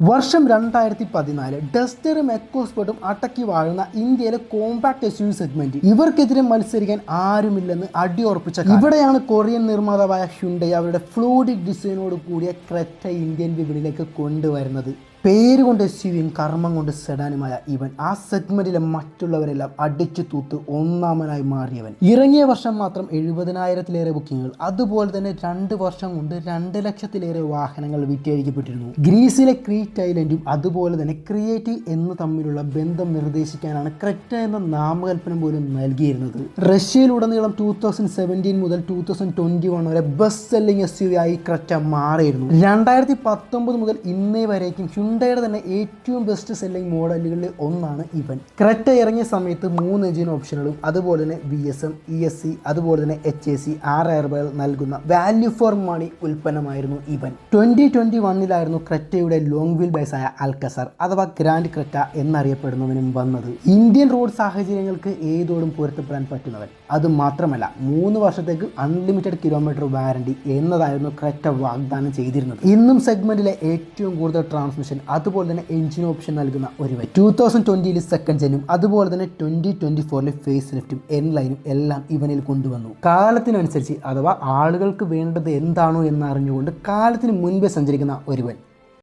വർഷം 2014 ഡസ്റ്ററും എക്കോസ്പോർട്ടും അടക്കി വാഴുന്ന ഇന്ത്യയിലെ compact S U V segment ഇവർക്കെതിരെ മത്സരിക്കാൻ ആരുമില്ലെന്ന് അടിയുറപ്പിച്ച ഇവിടെയാണ് കൊറിയൻ നിർമ്മാതാവായ ഹ്യുണ്ടൈ അവരുടെ ഫ്ലൂയിഡിക് ഡിസൈനോട് കൂടിയ ക്രെറ്റ ഇന്ത്യൻ വിപണിയിലേക്ക് കൊണ്ടുവരുന്നത്. പേര് കൊണ്ട് എസ് യു വിയും കർമ്മം കൊണ്ട് സെഡാനുമായ ഇവൻ ആ സെഗ്മെന്റിലെ മറ്റുള്ളവരെല്ലാം അടിച്ചു തൂത്ത് ഒന്നാമനായി മാറിയവൻ. ഇറങ്ങിയ വർഷം മാത്രം 70,000-ലേറെ ബുക്കിങ്ങുകൾ, അതുപോലെ തന്നെ 2 വർഷം കൊണ്ട് 2 ലക്ഷത്തിലേറെ വാഹനങ്ങൾ വിറ്റഴിക്കപ്പെട്ടിരുന്നു. ഗ്രീസിലെ ക്രീറ്റ് ഐലൻഡും അതുപോലെ തന്നെ ക്രിയേറ്റീവ് എന്ന് തമ്മിലുള്ള ബന്ധം നിർദ്ദേശിക്കാനാണ് ക്രെറ്റ എന്ന നാമകൽപ്പന പോലും നൽകിയിരുന്നത്. റഷ്യയിലുടനീളം 2017 മുതൽ 2021 വരെ best selling S U V ആയി ക്രെറ്റ മാറിയിരുന്നു. 2019 മുതൽ ഇന്നേ വരേക്കും ഹ്യുണ്ടൈയുടെ തന്നെ ഏറ്റവും ബെസ്റ്റ് സെല്ലിംഗ് മോഡലുകളിൽ ഒന്നാണ് ഇവൻ. ക്രെറ്റ ഇറങ്ങിയ സമയത്ത് 3 എഞ്ചിൻ ഓപ്ഷനുകളും അതുപോലെ തന്നെ VSM, ESC, അതുപോലെ തന്നെ HAC, 6 എയർബാഗ് നൽകുന്ന വാല്യൂ ഫോർ മണി ഉൽപ്പന്നമായിരുന്നു ഇവൻ. 2021 ക്രെറ്റയുടെ ലോങ് വീൽ ബേസായ അൽക്കസർ അഥവാ ഗ്രാൻഡ് ക്രെറ്റ എന്നറിയപ്പെടുന്നവനും വന്നത്. ഇന്ത്യൻ റോഡ് സാഹചര്യങ്ങൾക്ക് ഏതോടും പൊരുത്തപ്പെടാൻ പറ്റുന്നവൻ. അതുമാത്രമല്ല 3 വർഷത്തേക്ക് അൺലിമിറ്റഡ് കിലോമീറ്റർ വാറണ്ടി എന്നതായിരുന്നു ക്രെറ്റ വാഗ്ദാനം ചെയ്തിരുന്നത്. ഇന്നും സെഗ്മെന്റിലെ ഏറ്റവും കൂടുതൽ ട്രാൻസ്മിഷൻ അതുപോലെ തന്നെ എഞ്ചിൻ ഓപ്ഷൻ നൽകുന്ന ഒരുവൻ. 2020 സെക്കൻഡ് ജെനും അതുപോലെ തന്നെ 2024 ഫേസ് ലിഫ്റ്റും എൻ ലൈനും എല്ലാം ഇവനിൽ കൊണ്ടുവന്നു. കാലത്തിനനുസരിച്ച് അഥവാ ആളുകൾക്ക് വേണ്ടത് എന്താണോ എന്ന് അറിഞ്ഞുകൊണ്ട് കാലത്തിന് മുൻപേ സഞ്ചരിക്കുന്ന ഒരുവൻ.